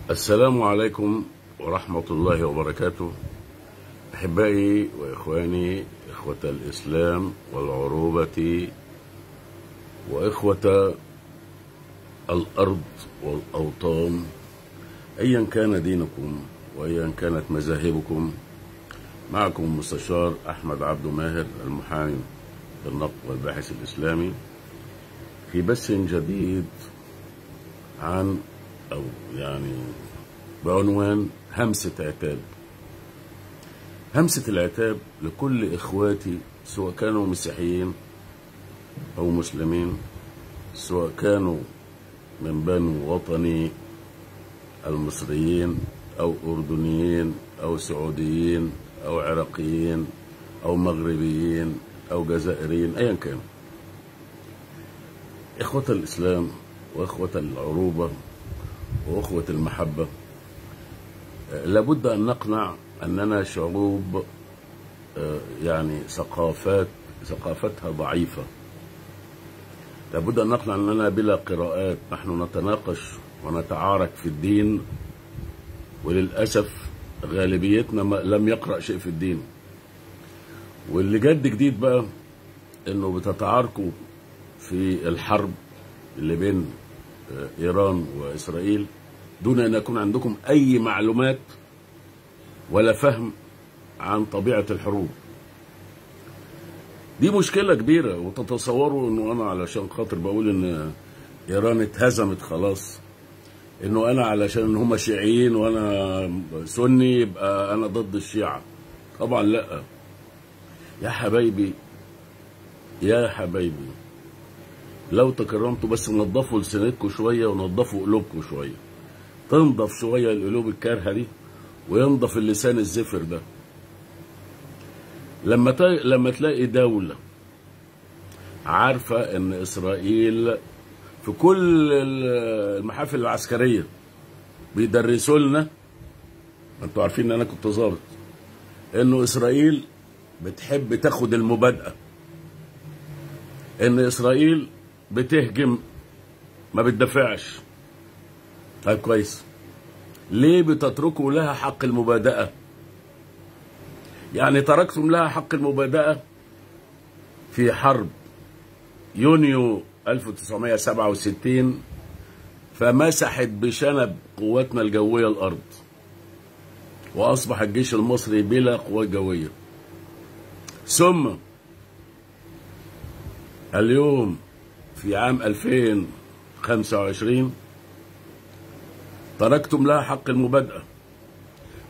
السلام عليكم ورحمة الله وبركاته. أحبائي وإخواني، إخوة الإسلام والعروبة وإخوة الأرض والأوطان، أيا كان دينكم وأيا كانت مذاهبكم، معكم مستشار أحمد عبد ماهر، المحامي بالنقد والباحث الإسلامي، في بث جديد عن بعنوان همسة عتاب. همسة العتاب لكل إخواتي، سواء كانوا مسيحيين أو مسلمين، سواء كانوا من بنو وطني المصريين أو أردنيين أو سعوديين أو عراقيين أو مغربيين أو جزائريين، أيا كان. إخوة الإسلام وإخوة العروبة وأخوة المحبة، لابد أن نقنع أننا شعوب ثقافتها ضعيفة. لابد أن نقنع أننا بلا قراءات، نحن نتناقش ونتعارك في الدين، وللأسف غالبيتنا لم يقرأ شيء في الدين. واللي جديد بقى أنه بتتعاركوا في الحرب اللي بين إيران وإسرائيل دون أن يكون عندكم أي معلومات ولا فهم عن طبيعة الحروب. دي مشكلة كبيرة. وتتصوروا أنه أنا علشان خاطر بقول أن إيران اتهزمت خلاص، أنه أنا علشان هم شيعيين وأنا سني يبقى أنا ضد الشيعة. طبعا لا يا حبايبي، يا حبايبي، لو تكرمتوا بس نظفوا لسانتكم شوية ونظفوا قلوبكم شوية. تنضف شوية القلوب الكارهة دي وينضف اللسان الزفر ده. لما تلاقي دولة عارفة ان اسرائيل في كل المحافل العسكرية بيدرسوا لنا، انتوا عارفين ان انا كنت ظابط، انه اسرائيل بتحب تاخد المبادئة، ان اسرائيل بتهجم ما بتدافعش. طيب كويس، ليه بتتركوا لها حق المبادئة؟ يعني تركتم لها حق المبادئة في حرب يونيو 1967، فمسحت بشنب قواتنا الجوية الأرض، وأصبح الجيش المصري بلا قوات جوية. ثم اليوم في عام 2025 تركتم لها حق المبادئة،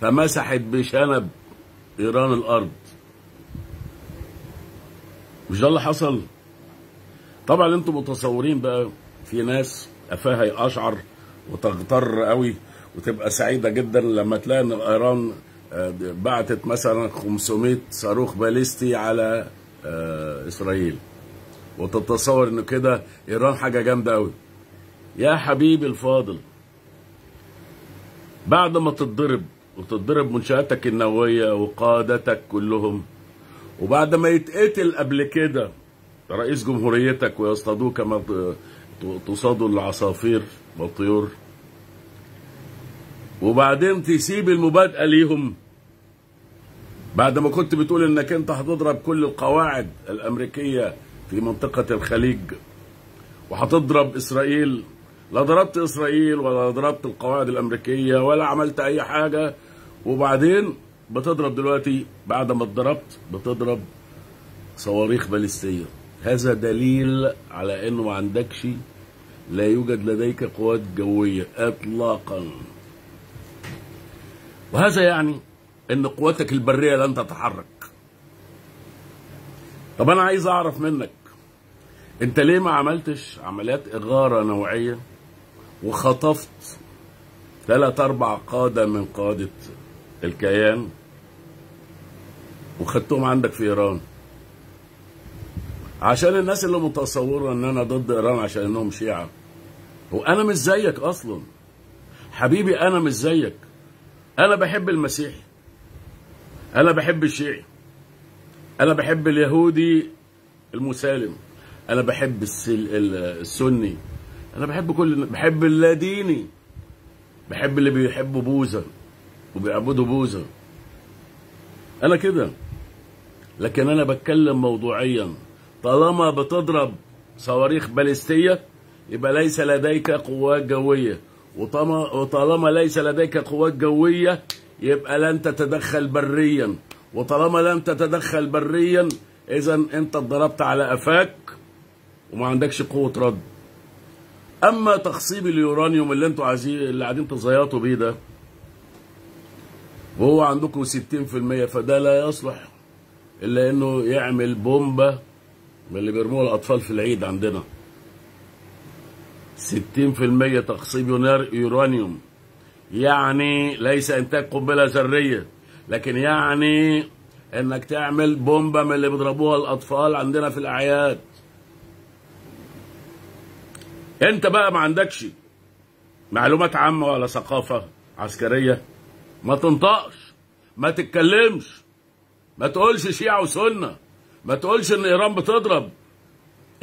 فمسحت بشنب إيران الأرض. مش ده اللي حصل؟ طبعا انتم متصورين بقى في ناس قفاها يقشعر وتغتر قوي وتبقى سعيدة جدا لما تلاقي ان إيران بعتت مثلا 500 صاروخ باليستي على إسرائيل، وتتصور انه كده إيران حاجة جامدة قوي. يا حبيبي الفاضل، بعد ما تتضرب منشآتك النووية وقادتك كلهم، وبعد ما يتقتل قبل كده رئيس جمهوريتك ويصطادوه كما تصادوا العصافير والطيور، وبعدين تسيب المبادئة ليهم، بعد ما كنت بتقول انك انت هتضرب كل القواعد الامريكية في منطقة الخليج وهتضرب اسرائيل. لا ضربت اسرائيل ولا ضربت القواعد الامريكيه ولا عملت اي حاجه، وبعدين بتضرب دلوقتي بعد ما اتضربت بتضرب صواريخ باليستيه. هذا دليل على انه ما عندكش، لا يوجد لديك قوات جويه اطلاقا. وهذا يعني ان قواتك البريه لن تتحرك. طب انا عايز اعرف منك، انت ليه ما عملتش عمليات اغاره نوعيه وخطفت 3-4 قادة من قادة الكيان وخدتهم عندك في إيران؟ عشان الناس اللي متصورة ان انا ضد إيران عشان انهم شيعة، وانا مش زيك اصلا حبيبي، انا مش زيك. انا بحب المسيحي، انا بحب الشيعي، انا بحب اليهودي المسالم، انا بحب السني، انا بحب بحب اللاديني، بحب اللي بيحبوا بوذا وبيعبدوا بوذا، انا كده. لكن انا بتكلم موضوعيا، طالما بتضرب صواريخ باليستيه يبقى ليس لديك قوات جويه، وطالما ليس لديك قوات جويه يبقى لن تتدخل بريا، وطالما لم تتدخل بريا اذا انت اتضربت على قفاك وما عندكش قوه رد. اما تخصيب اليورانيوم اللي انتوا عايزين، اللي قاعدين تزيطوا بيه ده، وهو عندكم 60%، فده لا يصلح الا انه يعمل بومبه من اللي بيرموها الاطفال في العيد عندنا. 60% تخصيب يورانيوم يعني ليس انتاج قنبله ذريه، لكن يعني انك تعمل بومبه من اللي بيضربوها الاطفال عندنا في الاعياد. انت بقى ما عندكش معلومات عامه ولا ثقافه عسكريه، ما تنطقش، ما تتكلمش، ما تقولش شيعة وسنة، ما تقولش ان ايران بتضرب.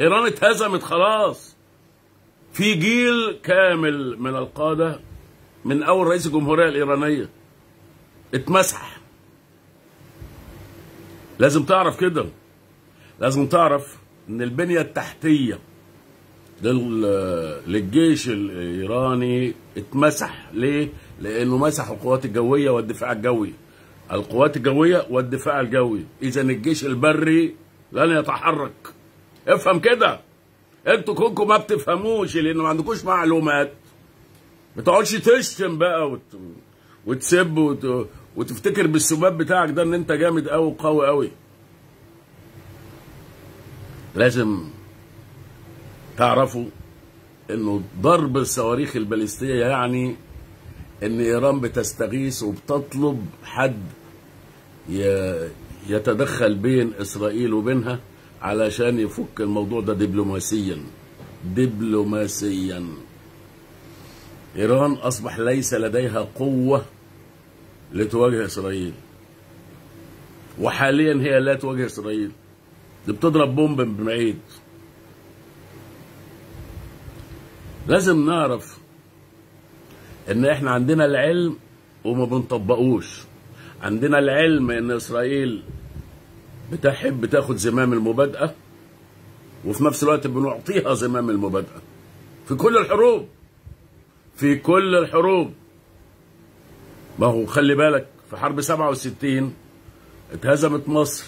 ايران اتهزمت خلاص. في جيل كامل من القادة من اول رئيس الجمهورية الايرانية اتمسح. لازم تعرف كده، لازم تعرف ان البنية التحتية للجيش الايراني اتمسح. ليه؟ لانه مسحوا القوات الجوية والدفاع الجوي، القوات الجوية والدفاع الجوي. اذا الجيش البري لن يتحرك. افهم كده. انتوا كونكم ما بتفهموش لان ما عندكوش معلومات. ما تقعدش تشتم بقى وتسب وتفتكر بالسباب بتاعك ده ان انت جامد قوي وقوي قوي. لازم تعرفوا انه ضرب الصواريخ الباليستية يعني ان ايران بتستغيث وبتطلب حد يتدخل بين اسرائيل وبينها علشان يفك الموضوع ده دبلوماسيا. دبلوماسيا. ايران اصبح ليس لديها قوة لتواجه اسرائيل، وحاليا هي لا تواجه اسرائيل، دي بتضرب بومب من بعيد. لازم نعرف ان احنا عندنا العلم وما بنطبقوش. عندنا العلم ان اسرائيل بتحب تاخد زمام المبادئة، وفي نفس الوقت بنعطيها زمام المبادئة في كل الحروب، في كل الحروب. ما هو خلي بالك في حرب 67 اتهزمت مصر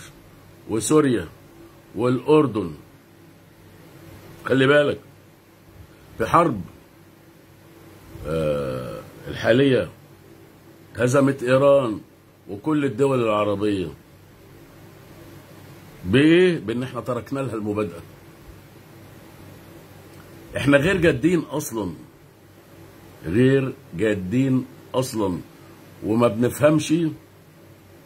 وسوريا والأردن. خلي بالك في حرب الحالية هزمت إيران وكل الدول العربية. بإيه؟ بإن احنا تركنا لها المبادئة. احنا غير جادين أصلا، غير جادين أصلا، وما بنفهمش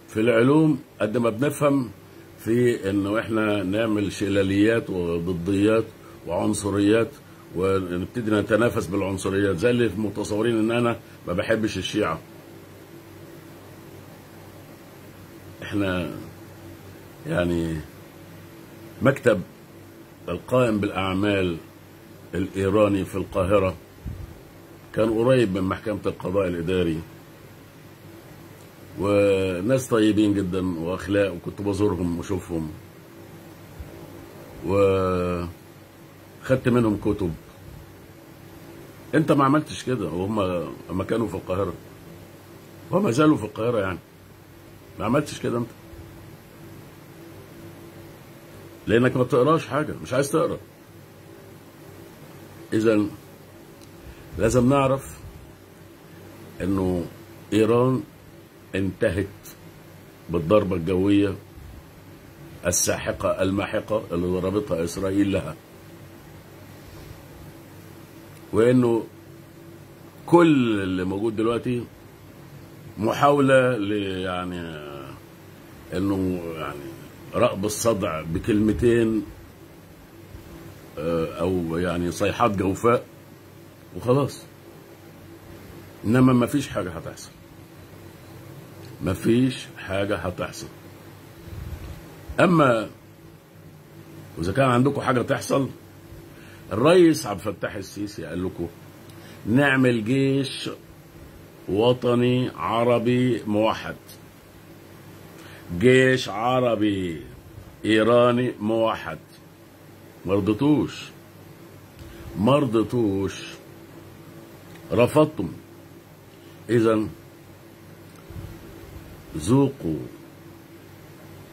في العلوم قد ما بنفهم في إنه احنا نعمل شلاليات وضديات وعنصريات ونبتدي نتنافس بالعنصريات، زي اللي متصورين ان انا ما بحبش الشيعة. احنا يعني مكتب القائم بالاعمال الايراني في القاهرة كان قريب من محكمة القضاء الاداري، وناس طيبين جدا واخلاق، وكنت بزورهم واشوفهم وخدت منهم كتب. انت ما عملتش كده، وهم اما كانوا في القاهرة وما زالوا في القاهرة يعني ما عملتش كده انت، لانك ما بتقراش حاجة، مش عايز تقرا. اذا لازم نعرف انه ايران انتهت بالضربة الجوية الساحقة الماحقة اللي ضربتها اسرائيل لها، وانه كل اللي موجود دلوقتي محاولة يعني انه يعني رأب الصدع بكلمتين او يعني صيحات جوفاء وخلاص. انما ما فيش حاجة هتحصل، ما فيش حاجة هتحصل. اما واذا كان عندكم حاجة تحصل، الرئيس عبد الفتاح السيسي قال لكم نعمل جيش وطني عربي موحد، جيش عربي إيراني موحد. مرضتوش، رفضتم. إذن ذوقوا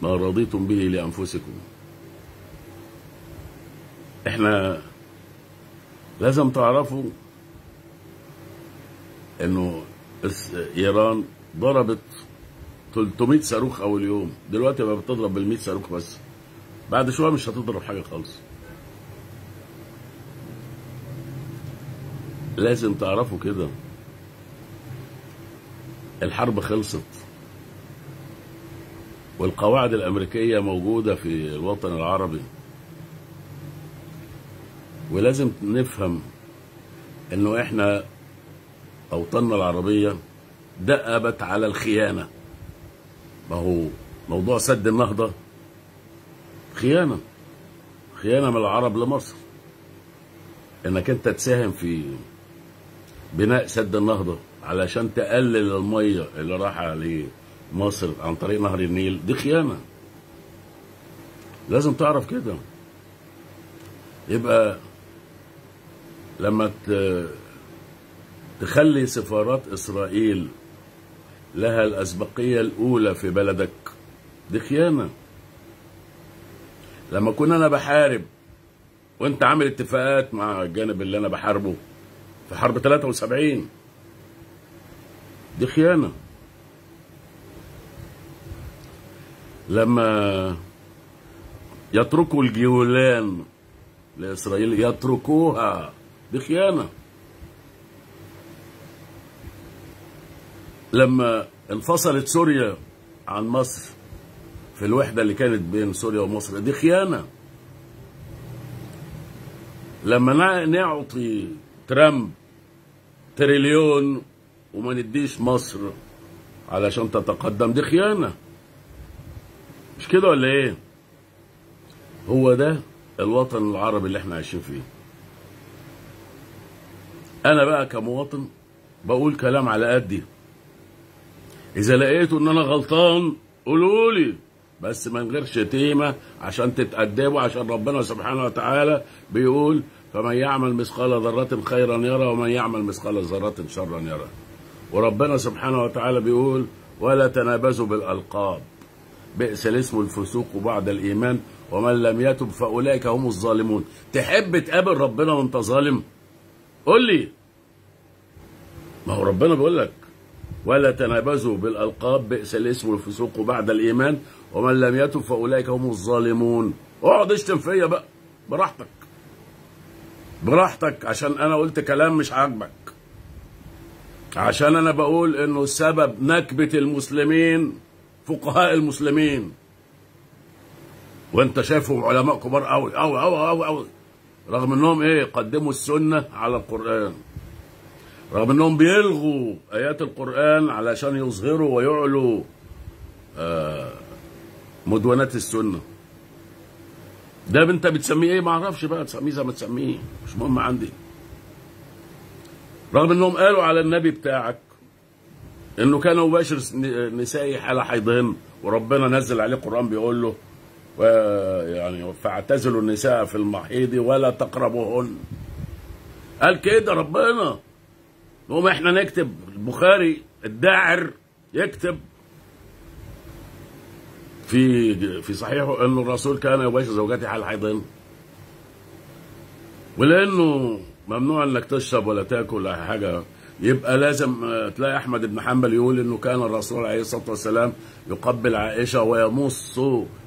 ما رضيتم به لأنفسكم. احنا لازم تعرفوا انه ايران ضربت 300 صاروخ اول يوم، دلوقتي بقى بتضرب بال100 صاروخ بس، بعد شويه مش هتضرب حاجه خالص. لازم تعرفوا كده، الحرب خلصت والقواعد الامريكيه موجوده في الوطن العربي، ولازم نفهم انه احنا اوطاننا العربيه دأبت على الخيانه. ما هو موضوع سد النهضه خيانه من العرب لمصر، انك انت تساهم في بناء سد النهضه علشان تقلل الميه اللي رايحه لمصر عن طريق نهر النيل، دي خيانه. لازم تعرف كده. يبقى لما تخلي سفارات إسرائيل لها الأسبقية الأولى في بلدك، دي خيانة. لما كنا أنا بحارب وأنت عامل اتفاقات مع الجانب اللي أنا بحاربه في حرب 73، دي خيانة. لما يتركوا الجولان لإسرائيل، يتركوها، دي خيانة. لما انفصلت سوريا عن مصر في الوحدة اللي كانت بين سوريا ومصر، دي خيانة. لما نعطي ترامب تريليون وما نديش مصر علشان تتقدم، دي خيانة. مش كده ولا ايه؟ هو ده الوطن العربي اللي احنا عايشين فيه. انا بقى كمواطن بقول كلام على قدي، اذا لقيتوا ان انا غلطان قولوا لي، بس من غير شتيمه عشان تتأدبوا، عشان ربنا سبحانه وتعالى بيقول فمن يعمل مثقال ذره خيرا يرى ومن يعمل مثقال ذره شرا يرى. وربنا سبحانه وتعالى بيقول ولا تنابزوا بالألقاب بئس الاسم الفسوق بعد الإيمان ومن لم يتب فأولئك هم الظالمون. تحب تقابل ربنا وانت ظالم؟ قول لي. ما هو ربنا بيقول لك ولا تنابزوا بالألقاب بئس الاسم الفسوق بعد الإيمان ومن لم يتب فأولئك هم الظالمون. اقعد اشتم فيا بقى براحتك عشان انا قلت كلام مش عاجبك، عشان انا بقول انه سبب نكبة المسلمين فقهاء المسلمين، وانت شايفهم علماء كبار قوي قوي قوي قوي قوي، رغم انهم قدموا السنة على القرآن، رغم انهم بيلغوا ايات القرآن علشان يظهروا ويعلوا مدونات السنة. ده انت بتسميه ايه؟ ما اعرفش بقى، تسميه زي ما تسميه، مش مهم عندي. رغم انهم قالوا على النبي بتاعك انه كان يباشر نسائي حال حيضهن، وربنا نزل عليه قرآن بيقول له يعني فاعتزلوا النساء في المحيض ولا تقربوهن. قال كده ربنا. نقوم احنا نكتب البخاري الداعر يكتب في صحيحه انه الرسول كان يباشر زوجاته حال حيضهن، ولانه ممنوع انك تشرب ولا تاكل ولا حاجه، يبقى لازم تلاقي احمد بن حنبل يقول انه كان الرسول عليه الصلاه والسلام يقبل عائشه ويمص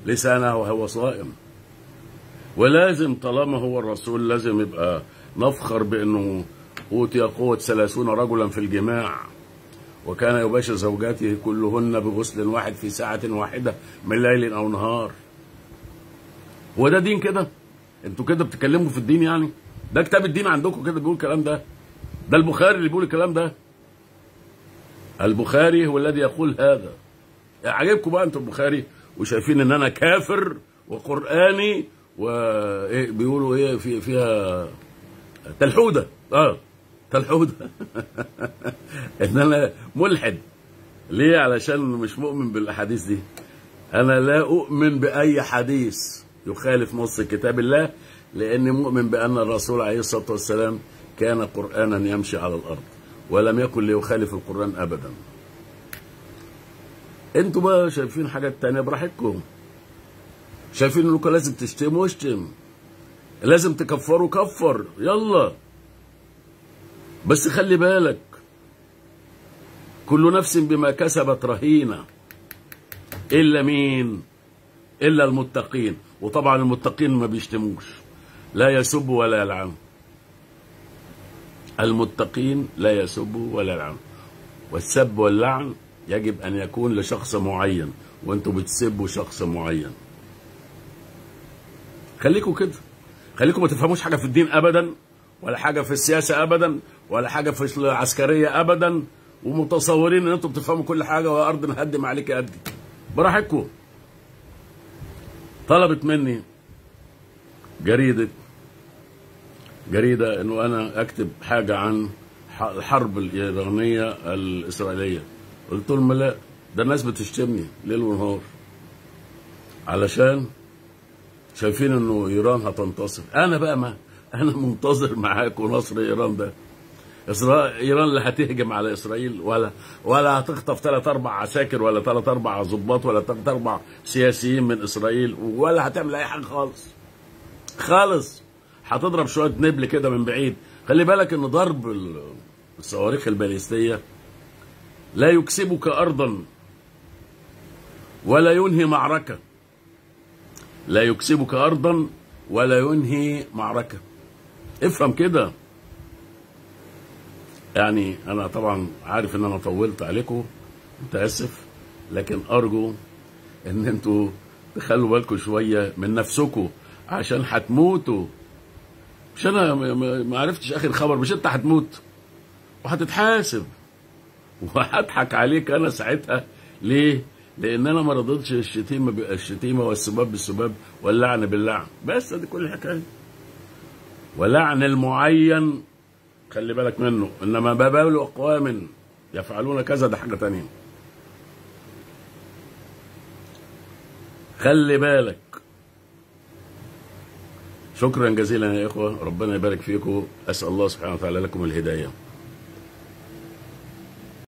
لسانه وهو صائم. ولازم طالما هو الرسول لازم يبقى نفخر بانه اوتي قوه 30 رجلا في الجماع، وكان يباشر زوجاته كلهن بغسل واحد في ساعه واحده من ليل او نهار. هو ده دين كده؟ انتوا كده بتتكلموا في الدين يعني؟ ده كتاب الدين عندكم كده بيقول الكلام ده؟ ده البخاري اللي بيقول الكلام ده؟ البخاري هو الذي يقول هذا. عجبكم بقى انتوا البخاري وشايفين ان انا كافر وقرآني وايه بيقولوا ايه فيها تلحوده. تلحوده. ان انا ملحد. ليه؟ علشان مش مؤمن بالاحاديث دي. انا لا اؤمن باي حديث يخالف نص كتاب الله، لاني مؤمن بان الرسول عليه الصلاه والسلام كان قرانا يمشي على الارض، ولم يكن ليخالف القران ابدا. انتوا بقى شايفين حاجات تانية براحتكم، شايفين انكم لازم تشتموا اشتم، لازم تكفروا كفر، يلا. بس خلي بالك، كل نفس بما كسبت رهينة، إلا مين؟ إلا المتقين. وطبعا المتقين ما بيشتموش، لا يسبوا ولا يلعنوا. المتقين لا يسبوا ولا يلعنوا. والسب واللعن يجب أن يكون لشخص معين، وأنتوا بتسبوا شخص معين. خليكوا كده، خليكوا ما تفهموش حاجة في الدين أبدا، ولا حاجة في السياسة أبدا، ولا حاجة في العسكرية أبدا، ومتصورين ان انتوا بتفهموا كل حاجه، وارض نهدم عليك قدي. براحتكم. طلبت مني جريده انه انا اكتب حاجه عن الحرب الايرانيه الاسرائيليه. قلت لهم لا، ده الناس بتشتمني ليل ونهار علشان شايفين انه ايران هتنتصر. انا بقى ما انا منتظر معاكم نصر ايران ده. ايران اللي هتهجم على اسرائيل، ولا هتخطف 3 4 عساكر، ولا 3 4 ضباط، ولا 3 4 سياسيين من اسرائيل، ولا هتعمل اي حاجه خالص. هتضرب شويه نبل كده من بعيد. خلي بالك ان ضرب الصواريخ الباليستيه لا يكسبك ارضا ولا ينهي معركه. لا يكسبك ارضا ولا ينهي معركه. افهم كده. يعني أنا طبعا عارف إن أنا طولت عليكم، متأسف، لكن أرجو إن أنتوا تخلوا بالكم شوية من نفسكم، عشان هتموتوا. مش أنا ما عرفتش آخر خبر؟ مش أنت هتموت وهتتحاسب، وهضحك عليك أنا ساعتها. ليه؟ لأن أنا ما رضيتش الشتيمة بالشتيمة، والسباب بالسباب، واللعن باللعن. بس دي كل الحكاية. ولعن المعين خلي بالك منه، انما بابل اقوام يفعلون كذا ده حاجه تانية. خلي بالك. شكرا جزيلا يا اخوه، ربنا يبارك فيكم. اسال الله سبحانه وتعالى لكم الهدايه.